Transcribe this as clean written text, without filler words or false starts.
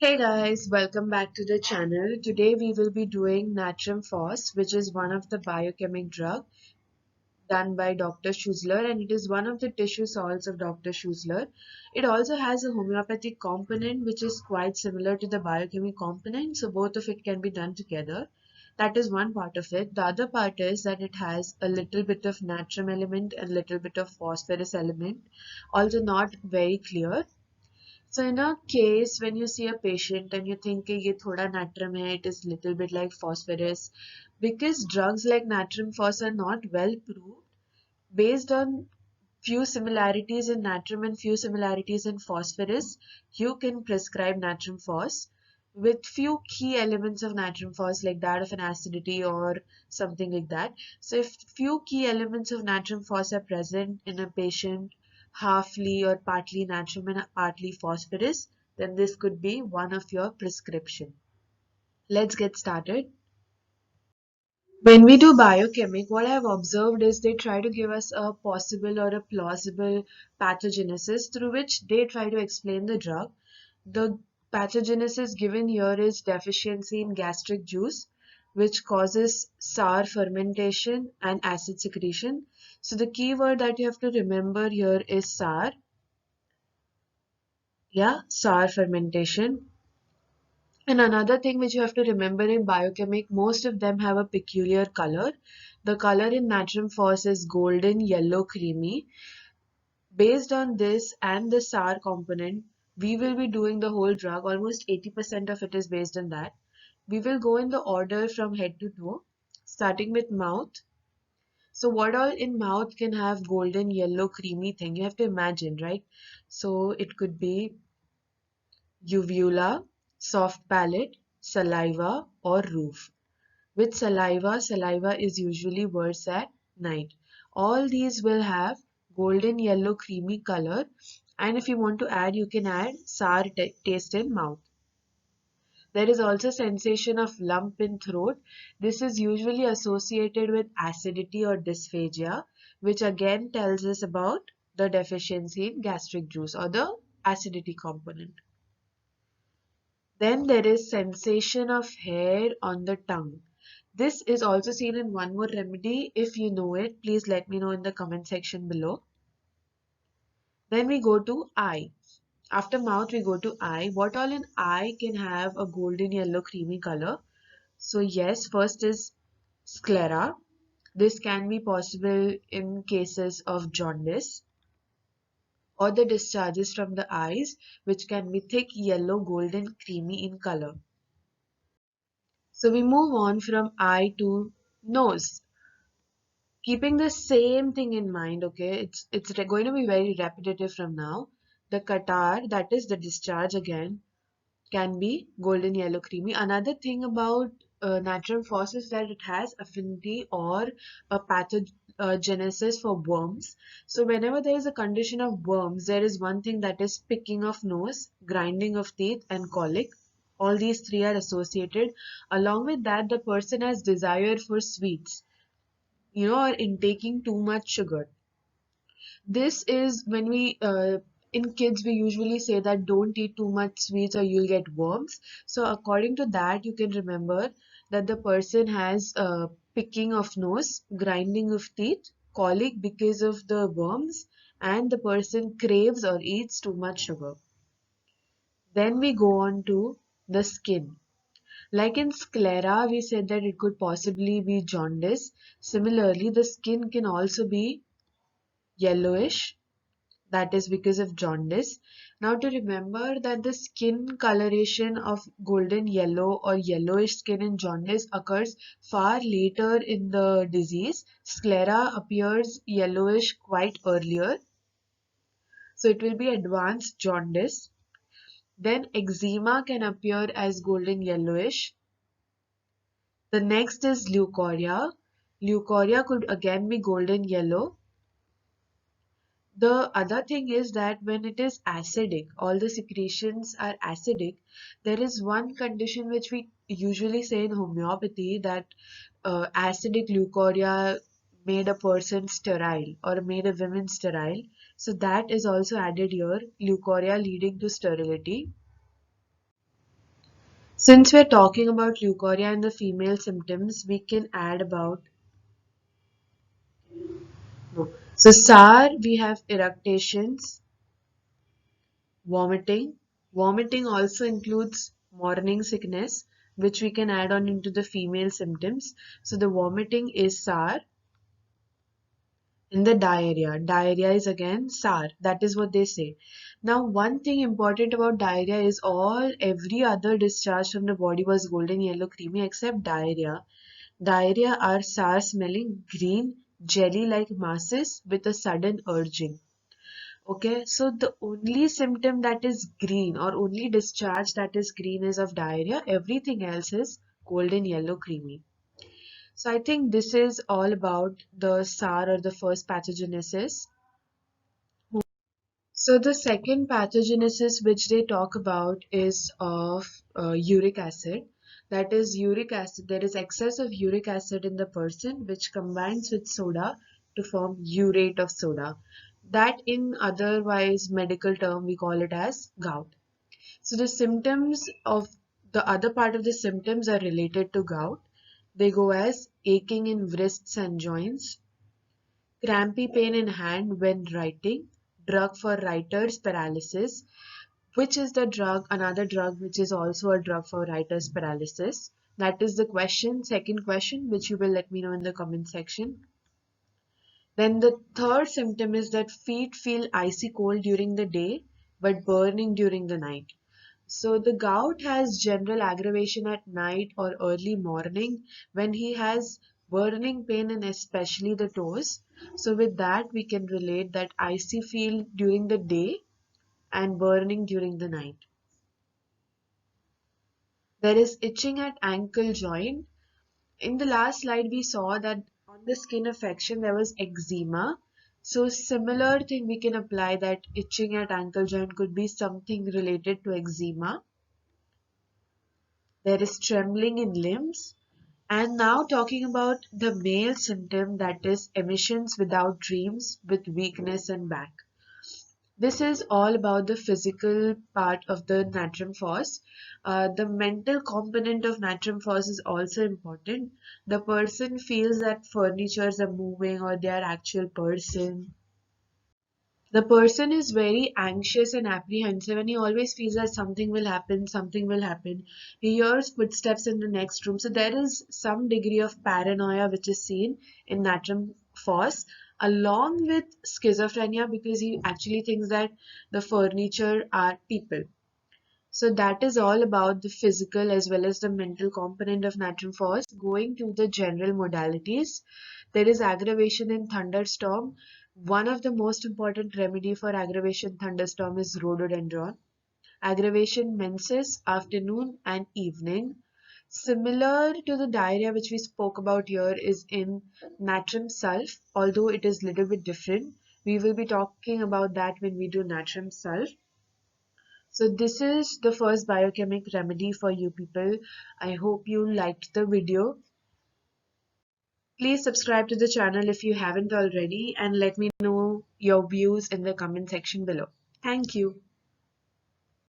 Hey guys, welcome back to the channel. Today we will be doing Natrum Phos, which is one of the biochemic drug done by Dr. Schussler, and it is one of the tissue salts of Dr. Schussler. It also has a homeopathic component which is quite similar to the biochemic component, so both of it can be done together. That is one part of it. The other part is that it has a little bit of natrum element and little bit of phosphorus element, also not very clear. So in a case when you see a patient and you think कि ये थोड़ा natrum है, it is little bit like phosphorus, because drugs like natrum phos are not well proved based on few similarities in natrum and few similarities in phosphorus, you can prescribe natrum phos with few key elements of natrum phos like that of an acidity or something like that. So if few key elements of natrum phos are present in a patient, halfly or partly natrum and partly phosphorus, then this could be one of your prescription. Let's get started. When we do biochemic, what I've observed is they try to give us a possible or a plausible pathogenesis through which they try to explain the drug. The pathogenesis given here is deficiency in gastric juice, which causes sour fermentation and acid secretion. So the key word that you have to remember here is sour. Yeah, sour fermentation. And another thing which you have to remember in biochemic, most of them have a peculiar color. The color in natrum phos is golden, yellow, creamy. Based on this and the sour component, we will be doing the whole drug. Almost 80% of it is based on that. We will go in the order from head to toe, starting with mouth. So what all in mouth can have golden, yellow, creamy thing? You have to imagine, right? So it could be uvula, soft palate, saliva, or roof. With saliva, saliva is usually worse at night. All these will have golden yellow creamy color, and if you want to add, you can add sour taste in mouth. There is also sensation of lump in throat. This is usually associated with acidity or dysphagia, which again tells us about the deficiency in gastric juice or the acidity component. Then there is sensation of hair on the tongue. This is also seen in one more remedy. If you know it, please let me know in the comment section below. Then we go to eye. After mouth, we go to eye. What all in eye can have a golden yellow creamy color? So yes, first is sclera. This can be possible in cases of jaundice or the discharges from the eyes, which can be thick yellow, golden, creamy in color. So we move on from eye to nose. Keeping the same thing in mind, okay, it's going to be very repetitive from now. The catarrh, that is the discharge again, can be golden yellow creamy. Another thing about natrum phos is that it has affinity or a pathogenesis for worms. So whenever there is a condition of worms, there is one thing that is picking of nose, grinding of teeth, and colic. All these three are associated. Along with that, the person has desire for sweets, or intaking too much sugar. This is when in kids, we usually say that don't eat too much sweets or you'll get worms. So according to that, you can remember that the person has picking of nose, grinding of teeth, colic because of the worms, and the person craves or eats too much sugar. Then we go on to the skin. Like in sclera, we said that it could possibly be jaundice. Similarly, the skin can also be yellowish, that is because of jaundice. Now to remember that the skin coloration of golden yellow or yellowish skin in jaundice occurs far later in the disease. Sclera appears yellowish quite earlier, so it will be advanced jaundice. Then eczema can appear as golden yellowish. The next is leucorrhea. Leucorrhea could again be golden yellow. The other thing is that when it is acidic, all the secretions are acidic, there is one condition which we usually say in homeopathy, that acidic leucorrhea made a person sterile or made a woman sterile. So that is also added here, leucorrhea leading to sterility. Since we're talking about leukorrhea and the female symptoms, we can add about no. So SAR, we have eructations, vomiting. Vomiting also includes morning sickness, which we can add on into the female symptoms. So the vomiting is SAR. In the diarrhea, diarrhea is again SAR. That is what they say. Now, one thing important about diarrhea is every other discharge from the body was golden yellow creamy except diarrhea. Diarrhea are sour smelling green jelly like masses with a sudden urging. Okay, so the only symptom that is green or only discharge that is green is of diarrhea. Everything else is golden yellow creamy. So I think this is all about the SAR or the first pathogenesis. So the second pathogenesis which they talk about is of uric acid. That is uric acid. There is excess of uric acid in the person which combines with soda to form urate of soda. That in otherwise medical term we call it as gout. So the symptoms of the other part of the symptoms are related to gout. They go as aching in wrists and joints, crampy pain in hand when writing, drug for writer's paralysis, which is the drug, another drug which is also a drug for writer's paralysis. That is the question, second question, which you will let me know in the comment section. Then the third symptom is that feet feel icy cold during the day but burning during the night. So the gout has general aggravation at night or early morning when he has burning pain in especially the toes. So with that we can relate that icy feel during the day and burning during the night. There is itching at ankle joint. In the last slide we saw that on the skin affection there was eczema. So similar thing we can apply, that itching at ankle joint could be something related to eczema. There is trembling in limbs. And now talking about the male symptom, that is emissions without dreams with weakness and back. This is all about the physical part of the natrum phos. The mental component of natrum phos is also important. The person feels that furnitures are moving or they are actual person. The person is very anxious and apprehensive and he always feels that something will happen, something will happen. He hears footsteps in the next room. So there is some degree of paranoia which is seen in Natrum Foss along with schizophrenia, because he actually thinks that the furniture are people. So that is all about the physical as well as the mental component of Natrum Foss. Going to the general modalities, there is aggravation in thunderstorm. One of the most important remedy for aggravation thunderstorm is rhododendron. Aggravation menses, afternoon and evening. Similar to the diarrhea which we spoke about here is in natrum sulph, although it is little bit different. We will be talking about that when we do natrum sulph. So this is the first biochemic remedy for you people. I hope you liked the video. Please subscribe to the channel if you haven't already and let me know your views in the comment section below. Thank you.